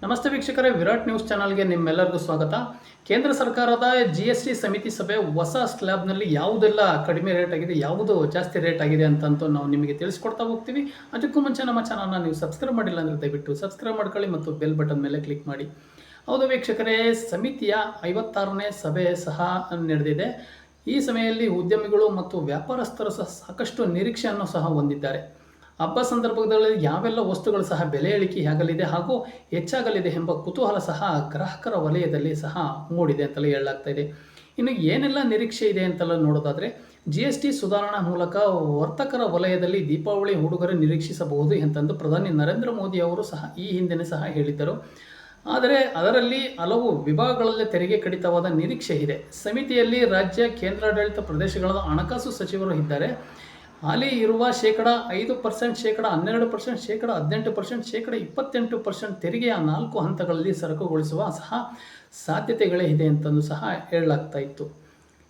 ನಮಸ್ತೆ ವೀಕ್ಷಕರೇ, ವಿರಾಟ್ ನ್ಯೂಸ್ ಚಾನಲ್ಗೆ ನಿಮ್ಮೆಲ್ಲರಿಗೂ ಸ್ವಾಗತ. ಕೇಂದ್ರ ಸರ್ಕಾರದ GST ಸಮಿತಿ ಸಭೆ ಹೊಸ ಸ್ಲ್ಯಾಬ್ನಲ್ಲಿ ಯಾವುದೆಲ್ಲ ಕಡಿಮೆ ರೇಟ್ ಆಗಿದೆ, ಯಾವುದು ಜಾಸ್ತಿ ರೇಟ್ ಆಗಿದೆ ಅಂತಂತೂ ನಾವು ನಿಮಗೆ ತಿಳಿಸ್ಕೊಡ್ತಾ ಹೋಗ್ತೀವಿ. ಅದಕ್ಕೂ ಮುಂಚೆ ನಮ್ಮ ಚಾನಲ್ನ ನೀವು ಸಬ್ಸ್ಕ್ರೈಬ್ ಮಾಡಿಲ್ಲ ಅಂದರೆ ದಯವಿಟ್ಟು ಸಬ್ಸ್ಕ್ರೈಬ್ ಮಾಡ್ಕೊಳ್ಳಿ ಮತ್ತು ಬೆಲ್ ಬಟನ್ ಮೇಲೆ ಕ್ಲಿಕ್ ಮಾಡಿ. ಹೌದು ವೀಕ್ಷಕರೇ, ಸಮಿತಿಯ 56ನೇ ಸಭೆ ಸಹ ನಡೆದಿದೆ. ಈ ಸಭೆಯಲ್ಲಿ ಉದ್ಯಮಿಗಳು ಮತ್ತು ವ್ಯಾಪಾರಸ್ಥರು ಸಹ ಸಾಕಷ್ಟು ನಿರೀಕ್ಷೆಯನ್ನು ಸಹ ಹೊಂದಿದ್ದಾರೆ. ಹಬ್ಬ ಸಂದರ್ಭದಲ್ಲಿ ಯಾವೆಲ್ಲ ವಸ್ತುಗಳು ಸಹ ಬೆಲೆ ಇಳಿಕೆಯಾಗಲಿದೆ ಹಾಗೂ ಹೆಚ್ಚಾಗಲಿದೆ ಎಂಬ ಕುತೂಹಲ ಸಹ ಗ್ರಾಹಕರ ವಲಯದಲ್ಲಿ ಸಹ ಮೂಡಿದೆ ಅಂತಲೇ ಹೇಳಲಾಗ್ತಾ ಇದೆ. ಇನ್ನು ಏನೆಲ್ಲ ನಿರೀಕ್ಷೆ ಇದೆ ಅಂತೆಲ್ಲ ನೋಡೋದಾದರೆ, GST ಸುಧಾರಣಾ ಮೂಲಕ ವರ್ತಕರ ವಲಯದಲ್ಲಿ ದೀಪಾವಳಿ ಉಡುಗೊರೆ ನಿರೀಕ್ಷಿಸಬಹುದು ಎಂತಂದು ಪ್ರಧಾನಿ ನರೇಂದ್ರ ಮೋದಿ ಅವರು ಸಹ ಈ ಹಿಂದೆ ಸಹ ಹೇಳಿದ್ದರು. ಆದರೆ ಅದರಲ್ಲಿ ಹಲವು ವಿಭಾಗಗಳಲ್ಲಿ ತೆರಿಗೆ ಕಡಿತವಾದ ನಿರೀಕ್ಷೆ ಇದೆ. ಸಮಿತಿಯಲ್ಲಿ ರಾಜ್ಯ, ಕೇಂದ್ರಾಡಳಿತ ಪ್ರದೇಶಗಳ ಹಣಕಾಸು ಸಚಿವರು ಇದ್ದಾರೆ. ಹಾಲಿ ಇರುವ -5%, -12%, -18%, -28% ತೆರಿಗೆಯ 4 ಹಂತಗಳಲ್ಲಿ ಸರಕುಗೊಳಿಸುವ ಸಹ ಸಾಧ್ಯತೆಗಳೇ ಇದೆ ಅಂತಲೂ ಸಹ ಹೇಳಲಾಗ್ತಾ ಇತ್ತು.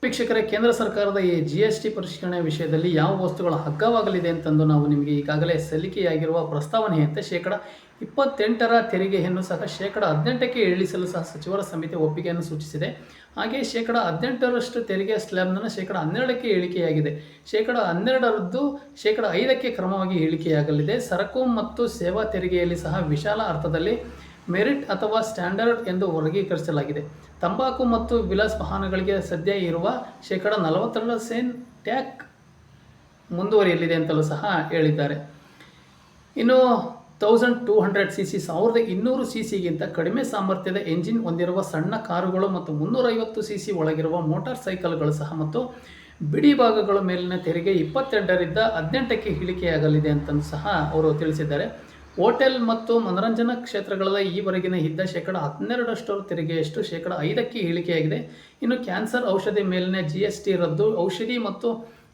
ವೀಕ್ಷಕರೇ, ಕೇಂದ್ರ ಸರ್ಕಾರದ ಈ GST ಪರಿಷ್ಕರಣೆ ವಿಷಯದಲ್ಲಿ ಯಾವ ವಸ್ತುಗಳ ಅಗ್ಗವಾಗಲಿದೆ ಅಂತಂದು ನಾವು ನಿಮಗೆ ಈಗಾಗಲೇ ಸಲ್ಲಿಕೆಯಾಗಿರುವ ಪ್ರಸ್ತಾವನೆಯಂತೆ -28% ತೆರಿಗೆಯನ್ನು ಸಹ -18% ಇಳಿಸಲು ಸಹ ಸಚಿವರ ಸಮಿತಿ ಒಪ್ಪಿಗೆಯನ್ನು ಸೂಚಿಸಿದೆ. ಹಾಗೆಯೇ -18% ತೆರಿಗೆ ಸ್ಲ್ಯಾಬ್ನ -12% ಇಳಿಕೆಯಾಗಿದೆ. -12ರದ್ದು -5% ಕ್ರಮವಾಗಿ ಇಳಿಕೆಯಾಗಲಿದೆ. ಸರಕು ಮತ್ತು ಸೇವಾ ತೆರಿಗೆಯಲ್ಲಿ ಸಹ ವಿಶಾಲ ಅರ್ಥದಲ್ಲಿ ಮೆರಿಟ್ ಅಥವಾ ಸ್ಟ್ಯಾಂಡರ್ಡ್ ಎಂದು ವರ್ಗೀಕರಿಸಲಾಗಿದೆ. ತಂಬಾಕು ಮತ್ತು ವಿಲಾಸ್ ವಾಹನಗಳಿಗೆ ಸದ್ಯ ಇರುವ -42% ಟ್ಯಾಕ್ಸ್ ಮುಂದುವರಿಯಲಿದೆ ಅಂತಲೂ ಸಹ ಹೇಳಿದ್ದಾರೆ. ಇನ್ನು 1200cc 1200cc ಕಡಿಮೆ ಸಾಮರ್ಥ್ಯದ ಎಂಜಿನ್ ಹೊಂದಿರುವ ಸಣ್ಣ ಕಾರುಗಳು ಮತ್ತು 350cc ಒಳಗಿರುವ ಮೋಟಾರ್ ಸೈಕಲ್ಗಳು ಸಹ ಮತ್ತು ಬಿಡಿ ಭಾಗಗಳ ಮೇಲಿನ ತೆರಿಗೆ 22ರಿಂದ 18% ಇಳಿಕೆಯಾಗಲಿದೆ ಅಂತಲೂ ಸಹ ಅವರು ತಿಳಿಸಿದ್ದಾರೆ. ಹೋಟೆಲ್ ಮತ್ತು ಮನರಂಜನಾ ಕ್ಷೇತ್ರಗಳಲ್ಲಿ ಈವರೆಗಿನ ಇದ್ದ -12% ತೆರಿಗೆಯಷ್ಟು -5% ಇಳಿಕೆಯಾಗಿದೆ. ಇನ್ನು ಕ್ಯಾನ್ಸರ್ ಔಷಧಿ ಮೇಲಿನ GST ರದ್ದು, ಔಷಧಿ ಮತ್ತು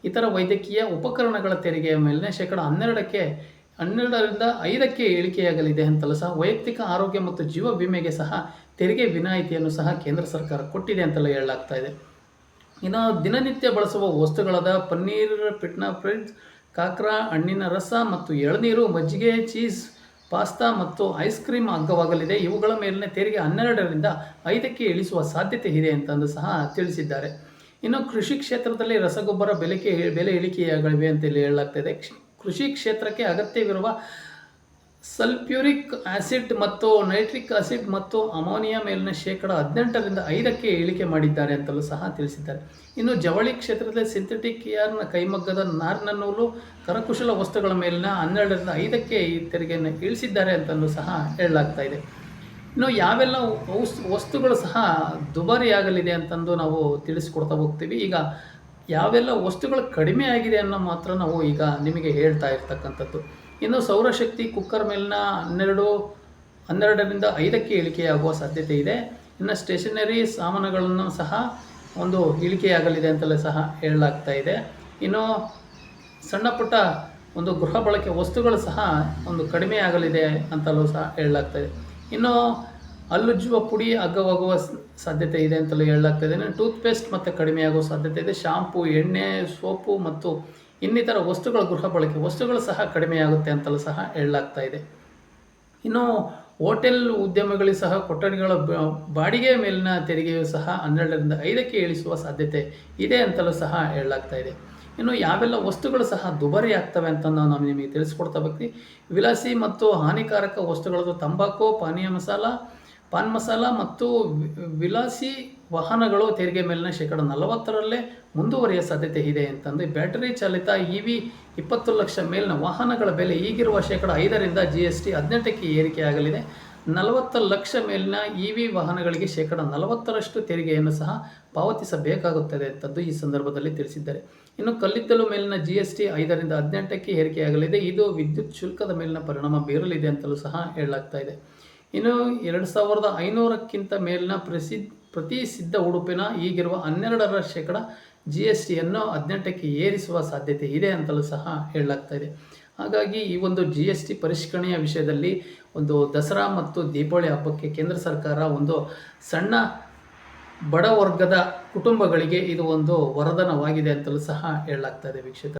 ಇತರ ವೈದ್ಯಕೀಯ ಉಪಕರಣಗಳ ತೆರಿಗೆಯ ಮೇಲಿನ -12ರಿಂದ 5% ಇಳಿಕೆಯಾಗಲಿದೆ ಅಂತಲೂ ಸಹ ವೈಯಕ್ತಿಕ ಆರೋಗ್ಯ ಮತ್ತು ಜೀವ ವಿಮೆಗೆ ಸಹ ತೆರಿಗೆ ವಿನಾಯಿತಿಯನ್ನು ಸಹ ಕೇಂದ್ರ ಸರ್ಕಾರ ಕೊಟ್ಟಿದೆ ಅಂತಲೇ ಹೇಳಲಾಗ್ತಾ ಇದೆ. ಇನ್ನು ದಿನನಿತ್ಯ ಬಳಸುವ ವಸ್ತುಗಳಾದ ಪನ್ನೀರ್, ಪಿಟ್ನಾ ಫ್ರೈಸ್, ಕಾಕ್ರಾ, ಹಣ್ಣಿನ ರಸ ಮತ್ತು ಎಳನೀರು, ಮಜ್ಜಿಗೆ, ಚೀಸ್, ಪಾಸ್ತಾ ಮತ್ತು ಐಸ್ ಕ್ರೀಮ್ ಅಗ್ಗವಾಗಲಿದೆ. ಇವುಗಳ ಮೇಲಿನ ತೆರಿಗೆ 12ರಿಂದ 5% ಇಳಿಸುವ ಸಾಧ್ಯತೆ ಇದೆ ಅಂತಂದು ಸಹ ತಿಳಿಸಿದ್ದಾರೆ. ಇನ್ನು ಕೃಷಿ ಕ್ಷೇತ್ರದಲ್ಲಿ ರಸಗೊಬ್ಬರ ಬೆಲೆ ಇಳಿಕೆಯಾಗಲಿವೆ ಅಂತ ಹೇಳಲಾಗ್ತಾ ಇದೆ. ಕೃಷಿ ಕ್ಷೇತ್ರಕ್ಕೆ ಅಗತ್ಯವಿರುವ ಸಲ್ಫ್ಯೂರಿಕ್ ಆಸಿಡ್ ಮತ್ತು ನೈಟ್ರಿಕ್ ಆಸಿಡ್ ಮತ್ತು ಅಮೋನಿಯಾ ಮೇಲಿನ -18ರಿಂದ 5% ಇಳಿಕೆ ಮಾಡಿದ್ದಾರೆ ಅಂತಲೂ ಸಹ ತಿಳಿಸಿದ್ದಾರೆ. ಇನ್ನು ಜವಳಿ ಕ್ಷೇತ್ರದಲ್ಲಿ ಸಿಂಥೆಟಿಕ್ ಯಾರ್ನ್, ಕೈಮಗ್ಗದ ನಾರಿನ ನೂಲು, ಕರಕುಶಲ ವಸ್ತುಗಳ ಮೇಲಿನ 12ರಿಂದ 5% ಈ ತೆರಿಗೆಯನ್ನು ಇಳಿಸಿದ್ದಾರೆ ಅಂತಲೂ ಸಹ ಹೇಳಲಾಗ್ತಾ ಇದೆ. ಇನ್ನು ಯಾವೆಲ್ಲ ವಸ್ತುಗಳು ಸಹ ದುಬಾರಿಯಾಗಲಿದೆ ಅಂತಂದು ನಾವು ತಿಳಿಸ್ಕೊಡ್ತಾ ಹೋಗ್ತೀವಿ. ಈಗ ಯಾವೆಲ್ಲ ವಸ್ತುಗಳು ಕಡಿಮೆ ಆಗಿದೆ ಅನ್ನೋ ಮಾತ್ರ ನಾವು ಈಗ ನಿಮಗೆ ಹೇಳ್ತಾ ಇರ್ತಕ್ಕಂಥದ್ದು. ಇನ್ನು ಸೌರಶಕ್ತಿ ಕುಕ್ಕರ್ ಮೇಲಿನ 12ರಿಂದ 5% ಇಳಿಕೆಯಾಗುವ ಸಾಧ್ಯತೆ ಇದೆ. ಇನ್ನು ಸ್ಟೇಷನರಿ ಸಾಮಾನುಗಳನ್ನು ಸಹ ಒಂದು ಇಳಿಕೆಯಾಗಲಿದೆ ಅಂತಲೇ ಸಹ ಹೇಳಲಾಗ್ತಾ ಇದೆ. ಇನ್ನು ಸಣ್ಣ ಪುಟ್ಟ ಒಂದು ಗೃಹ ಬಳಕೆ ವಸ್ತುಗಳು ಸಹ ಒಂದು ಕಡಿಮೆ ಆಗಲಿದೆ ಅಂತಲೂ ಸಹ ಹೇಳಲಾಗ್ತಾ ಇದೆ. ಇನ್ನು ಹಲ್ಲುಜ್ಜುವ ಪುಡಿ ಅಗ್ಗವಾಗುವ ಸಾಧ್ಯತೆ ಇದೆ ಅಂತಲೂ ಹೇಳಲಾಗ್ತಾ ಇದೆ. ಟೂತ್ ಪೇಸ್ಟ್ ಮತ್ತು ಕಡಿಮೆಯಾಗುವ ಸಾಧ್ಯತೆ ಇದೆ. ಶಾಂಪು, ಎಣ್ಣೆ, ಸೋಪು ಮತ್ತು ಇನ್ನಿತರ ಗೃಹ ಬಳಕೆ ವಸ್ತುಗಳು ಸಹ ಕಡಿಮೆಯಾಗುತ್ತೆ ಅಂತಲೂ ಸಹ ಹೇಳಲಾಗ್ತಾ ಇದೆ. ಇನ್ನು ಹೋಟೆಲ್ ಉದ್ಯಮಗಳಿಗೆ ಸಹ ಕೊಠಡಿಗಳ ಬಾಡಿಗೆ ಮೇಲಿನ ತೆರಿಗೆಯು ಸಹ 12ರಿಂದ 5% ಇಳಿಸುವ ಸಾಧ್ಯತೆ ಇದೆ ಅಂತಲೂ ಸಹ ಹೇಳಲಾಗ್ತಾ ಇದೆ. ಇನ್ನು ಯಾವೆಲ್ಲ ವಸ್ತುಗಳು ಸಹ ದುಬಾರಿ ಆಗ್ತವೆ ಅಂತ ನಾವು ನಿಮಗೆ ತಿಳಿಸ್ಕೊಡ್ತಾ ಹೋಗ್ತೀವಿ. ವಿಲಾಸಿ ಮತ್ತು ಹಾನಿಕಾರಕ ವಸ್ತುಗಳಾದ ತಂಬಾಕು, ಪಾನ್ ಮಸಾಲ ಮತ್ತು ವಿಲಾಸಿ ವಾಹನಗಳು ತೆರಿಗೆ ಮೇಲಿನ -40ರಲ್ಲೇ ಮುಂದುವರಿಯ ಸಾಧ್ಯತೆ ಇದೆ ಅಂತಂದು ಬ್ಯಾಟರಿ ಚಾಲಿತ EV 20 ಲಕ್ಷ ಮೇಲಿನ ವಾಹನಗಳ ಬೆಲೆ ಈಗಿರುವ -5ರಿಂದ GST 18% ಏರಿಕೆಯಾಗಲಿದೆ. 40 ಲಕ್ಷ ಮೇಲಿನ EV ವಾಹನಗಳಿಗೆ -40ರಷ್ಟು ತೆರಿಗೆಯನ್ನು ಸಹ ಪಾವತಿಸಬೇಕಾಗುತ್ತದೆ ಅಂತಂದು ಈ ಸಂದರ್ಭದಲ್ಲಿ ತಿಳಿಸಿದ್ದಾರೆ. ಇನ್ನು ಕಲ್ಲಿದ್ದಲು ಮೇಲಿನ GST 5ರಿಂದ 18% ಏರಿಕೆಯಾಗಲಿದೆ. ಇದು ವಿದ್ಯುತ್ ಶುಲ್ಕದ ಮೇಲಿನ ಪರಿಣಾಮ ಬೀರಲಿದೆ ಅಂತಲೂ ಸಹ ಹೇಳಲಾಗ್ತಾ ಇದೆ. ಇನ್ನು 2500ಕ್ಕಿಂತ ಮೇಲಿನ ಪ್ರತಿ ಸಿದ್ಧ ಉಡುಪಿನ ಈಗಿರುವ 12% GSTಯನ್ನು 18% ಏರಿಸುವ ಸಾಧ್ಯತೆ ಇದೆ ಅಂತಲೂ ಸಹ ಹೇಳಲಾಗ್ತಾ ಇದೆ. ಹಾಗಾಗಿ ಈ ಒಂದು GST ಪರಿಷ್ಕರಣೆಯ ವಿಷಯದಲ್ಲಿ ಒಂದು ದಸರಾ ಮತ್ತು ದೀಪಾವಳಿ ಹಬ್ಬಕ್ಕೆ ಕೇಂದ್ರ ಸರ್ಕಾರ ಒಂದು ಸಣ್ಣ ಬಡ ವರ್ಗದ ಕುಟುಂಬಗಳಿಗೆ ಇದು ಒಂದು ವರದಾನವಾಗಿದೆ ಅಂತಲೂ ಸಹ ಹೇಳಲಾಗ್ತಾ ಇದೆ ವೀಕ್ಷಕರೇ.